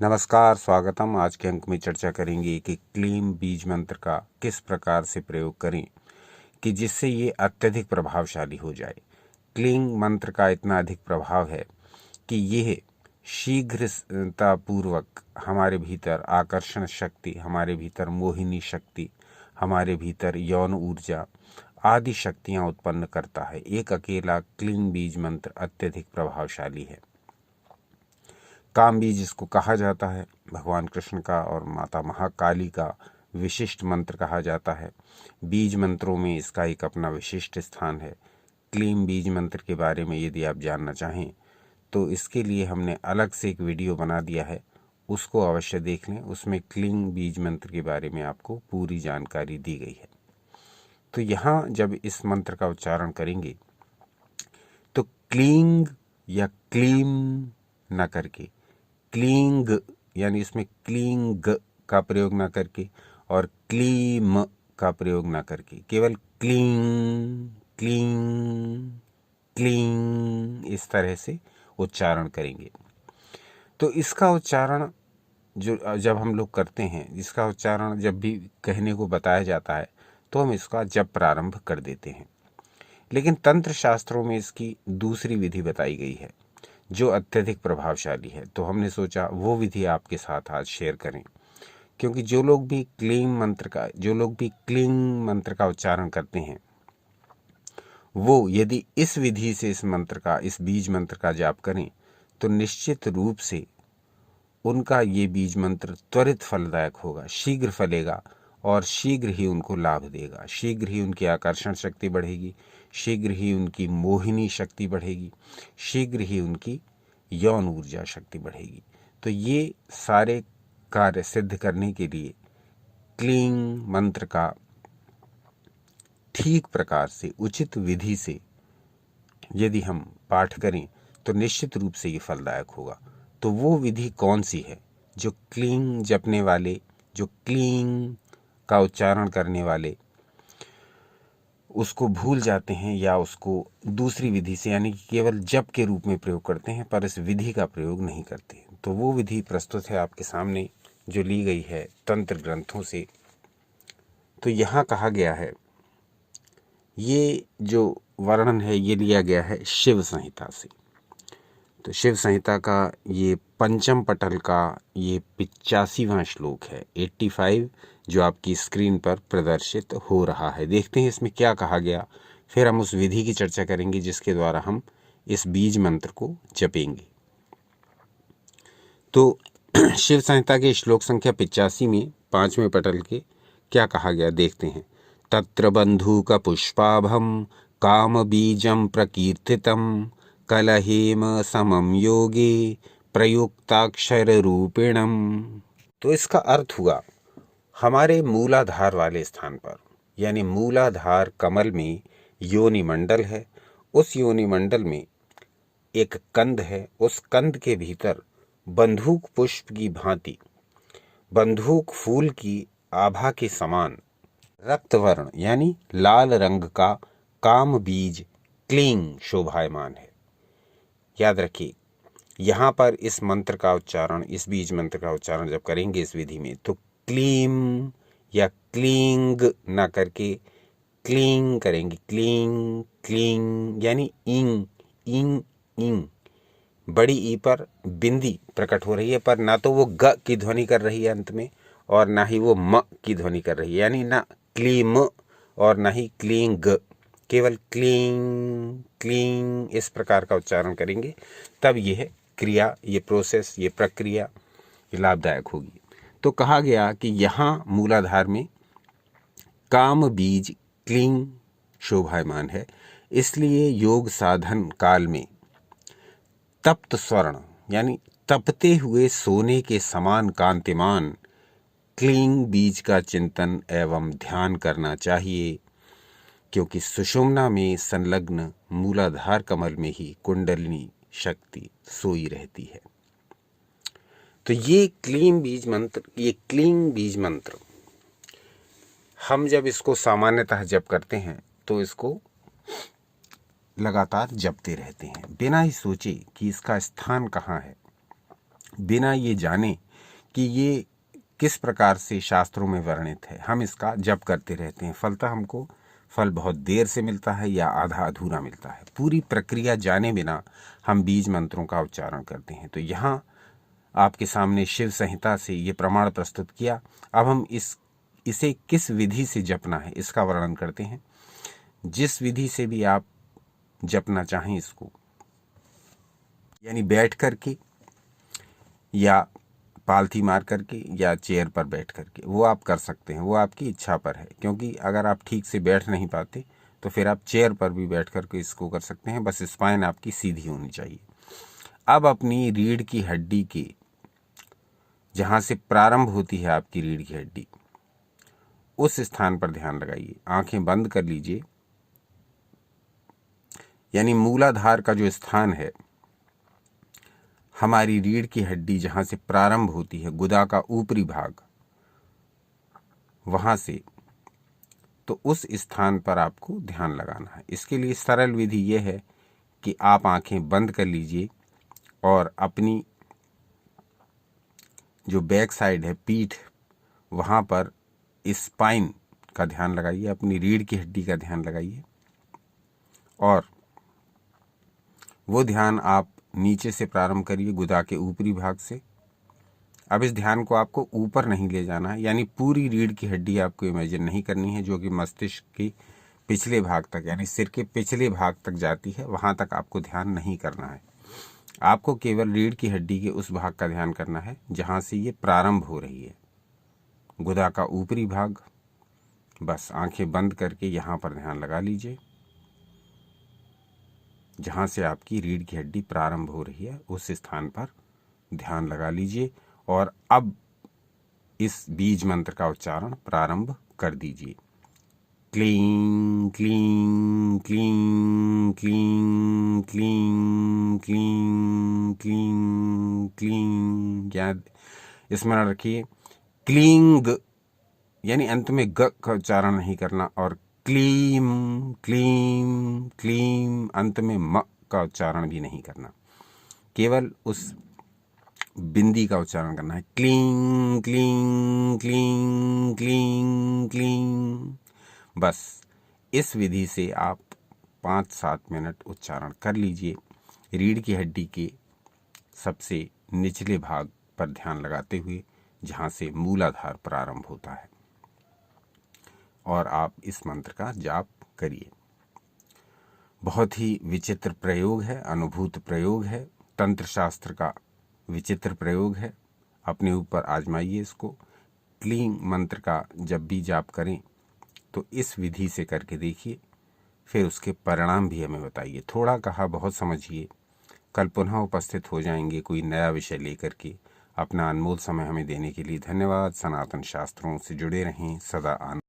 नमस्कार, स्वागतम। आज के अंक में चर्चा करेंगे कि क्लीम बीज मंत्र का किस प्रकार से प्रयोग करें कि जिससे ये अत्यधिक प्रभावशाली हो जाए। क्लीम मंत्र का इतना अधिक प्रभाव है कि यह शीघ्रतापूर्वक हमारे भीतर आकर्षण शक्ति, हमारे भीतर मोहिनी शक्ति, हमारे भीतर यौन ऊर्जा आदि शक्तियाँ उत्पन्न करता है। एक अकेला क्लीम बीज मंत्र अत्यधिक प्रभावशाली है। काम बीज इसको कहा जाता है, भगवान कृष्ण का और माता महाकाली का विशिष्ट मंत्र कहा जाता है। बीज मंत्रों में इसका एक अपना विशिष्ट स्थान है। क्लीम बीज मंत्र के बारे में यदि आप जानना चाहें तो इसके लिए हमने अलग से एक वीडियो बना दिया है, उसको अवश्य देख लें। उसमें क्लीम बीज मंत्र के बारे में आपको पूरी जानकारी दी गई है। तो यहाँ जब इस मंत्र का उच्चारण करेंगे तो क्लींग या क्लीम न करके क्लींग, यानी इसमें क्लींग का प्रयोग ना करके और क्लीम का प्रयोग ना करके केवल क्लींग क्लींग क्लींग इस तरह से उच्चारण करेंगे। तो इसका उच्चारण जो जब हम लोग करते हैं, इसका उच्चारण जब भी कहने को बताया जाता है तो हम इसका जप प्रारंभ कर देते हैं। लेकिन तंत्र शास्त्रों में इसकी दूसरी विधि बताई गई है जो अत्यधिक प्रभावशाली है। तो हमने सोचा वो विधि आपके साथ आज शेयर करें, क्योंकि जो लोग भी क्लीम मंत्र का उच्चारण करते हैं वो यदि इस विधि से इस बीज मंत्र का जाप करें तो निश्चित रूप से उनका ये बीज मंत्र त्वरित फलदायक होगा, शीघ्र फलेगा और शीघ्र ही उनको लाभ देगा। शीघ्र ही उनकी आकर्षण शक्ति बढ़ेगी, शीघ्र ही उनकी मोहिनी शक्ति बढ़ेगी, शीघ्र ही उनकी यौन ऊर्जा शक्ति बढ़ेगी। तो ये सारे कार्य सिद्ध करने के लिए क्लीं मंत्र का ठीक प्रकार से उचित विधि से यदि हम पाठ करें तो निश्चित रूप से ये फलदायक होगा। तो वो विधि कौन सी है? जो क्लीं जपने वाले, जो क्लीं का उच्चारण करने वाले उसको भूल जाते हैं या उसको दूसरी विधि से यानी कि केवल जप के रूप में प्रयोग करते हैं पर इस विधि का प्रयोग नहीं करते। तो वो विधि प्रस्तुत है आपके सामने जो ली गई है तंत्र ग्रंथों से। तो यहाँ कहा गया है, ये जो वर्णन है ये लिया गया है शिव संहिता से। तो शिव संहिता का ये पंचम पटल का ये 85वां श्लोक है, 85, जो आपकी स्क्रीन पर प्रदर्शित हो रहा है। देखते हैं इसमें क्या कहा गया, फिर हम उस विधि की चर्चा करेंगे जिसके द्वारा हम इस बीज मंत्र को जपेंगे। तो शिव संहिता के श्लोक संख्या 85 में 5वें पटल के क्या कहा गया देखते हैं। तत्र बंधुक पुष्पाभम काम बीजम प्रकीर्तितम कलहेम समम योगे प्रयुक्ताक्षर रूपिणम। तो इसका अर्थ हुआ हमारे मूलाधार वाले स्थान पर, यानी मूलाधार कमल में योनि मंडल है। उस योनि मंडल में एक कंद है, उस कंद के भीतर बंधुक पुष्प की भांति, बंधुक फूल की आभा के समान रक्तवर्ण यानी लाल रंग का काम बीज क्लीं शोभायमान है। याद रखिए, यहाँ पर इस मंत्र का उच्चारण, इस बीज मंत्र का उच्चारण जब करेंगे इस विधि में तो क्लीम या क्लींग ना करके क्लींग करेंगे। क्लींग क्लींग यानी इंग इंग इंग, बड़ी ई पर बिंदी प्रकट हो रही है पर ना तो वो ग की ध्वनि कर रही है अंत में और ना ही वो म की ध्वनि कर रही है, यानी ना क्लीम और ना ही क्लींग, केवल क्लीं क्लीं इस प्रकार का उच्चारण करेंगे तब यह क्रिया, ये प्रोसेस, ये प्रक्रिया लाभदायक होगी। तो कहा गया कि यहाँ मूलाधार में काम बीज क्लीं शोभायमान है, इसलिए योग साधन काल में तप्त स्वर्ण यानी तपते हुए सोने के समान कांतिमान क्लीं बीज का चिंतन एवं ध्यान करना चाहिए, क्योंकि सुषुम्ना में संलग्न मूलाधार कमल में ही कुंडलिनी शक्ति सोई रहती है। तो ये क्लीं बीज मंत्र हम जब इसको सामान्यतः जप करते हैं तो इसको लगातार जपते रहते हैं बिना ही सोचे कि इसका स्थान कहाँ है, बिना ये जाने कि ये किस प्रकार से शास्त्रों में वर्णित है। हम इसका जप करते रहते हैं, फलतः हमको फल बहुत देर से मिलता है या आधा अधूरा मिलता है। पूरी प्रक्रिया जाने बिना हम बीज मंत्रों का उच्चारण करते हैं। तो यहाँ आपके सामने शिव संहिता से ये प्रमाण प्रस्तुत किया। अब हम इसे किस विधि से जपना है इसका वर्णन करते हैं। जिस विधि से भी आप जपना चाहें इसको, यानी बैठ करके या पालथी मार करके या चेयर पर बैठ करके, वो आप कर सकते हैं, वो आपकी इच्छा पर है। क्योंकि अगर आप ठीक से बैठ नहीं पाते तो फिर आप चेयर पर भी बैठ करके इसको कर सकते हैं, बस स्पाइन आपकी सीधी होनी चाहिए। अब अपनी रीढ़ की हड्डी के जहाँ से प्रारंभ होती है आपकी रीढ़ की हड्डी, उस स्थान पर ध्यान लगाइए। आंखें बंद कर लीजिए, यानी मूलाधार का जो स्थान है, हमारी रीढ़ की हड्डी जहाँ से प्रारंभ होती है, गुदा का ऊपरी भाग, वहाँ से, तो उस स्थान पर आपको ध्यान लगाना है। इसके लिए सरल विधि यह है कि आप आंखें बंद कर लीजिए और अपनी जो बैक साइड है, पीठ, वहाँ पर स्पाइन का ध्यान लगाइए, अपनी रीढ़ की हड्डी का ध्यान लगाइए और वो ध्यान आप नीचे से प्रारंभ करिए, गुदा के ऊपरी भाग से। अब इस ध्यान को आपको ऊपर नहीं ले जाना है, यानी पूरी रीढ़ की हड्डी आपको इमेजिन नहीं करनी है, जो कि मस्तिष्क के पिछले भाग तक, यानी सिर के पिछले भाग तक जाती है, वहाँ तक आपको ध्यान नहीं करना है। आपको केवल रीढ़ की हड्डी के उस भाग का ध्यान करना है जहाँ से ये प्रारंभ हो रही है, गुदा का ऊपरी भाग। बस आंखें बंद करके यहाँ पर ध्यान लगा लीजिए, जहाँ से आपकी रीढ़ की हड्डी प्रारंभ हो रही है उस स्थान पर ध्यान लगा लीजिए और अब इस बीज मंत्र का उच्चारण प्रारंभ कर दीजिए। क्लीं क्लीं क्लीं क्लीं क्लीं क्लीं क्लीं क्लीं। याद स्मरण रखिए, क्लींग यानी अंत में ग का उच्चारण नहीं करना, और क्लीम क्लीम क्लीम अंत में म का उच्चारण भी नहीं करना, केवल उस बिंदी का उच्चारण करना है। क्लीं क्लीं क्लीं क्लीं क्लीं। बस इस विधि से आप 5-7 मिनट उच्चारण कर लीजिए, रीढ़ की हड्डी के सबसे निचले भाग पर ध्यान लगाते हुए, जहाँ से मूलाधार प्रारंभ होता है, और आप इस मंत्र का जाप करिए। बहुत ही विचित्र प्रयोग है, अनुभूत प्रयोग है, तंत्र शास्त्र का विचित्र प्रयोग है। अपने ऊपर आजमाइए इसको। क्लीं मंत्र का जब भी जाप करें तो इस विधि से करके देखिए, फिर उसके परिणाम भी हमें बताइए। थोड़ा कहा बहुत समझिए। कल पुनः उपस्थित हो जाएंगे कोई नया विषय लेकर के। अपना अनमोल समय हमें देने के लिए धन्यवाद। सनातन शास्त्रों से जुड़े रहें, सदा आनंद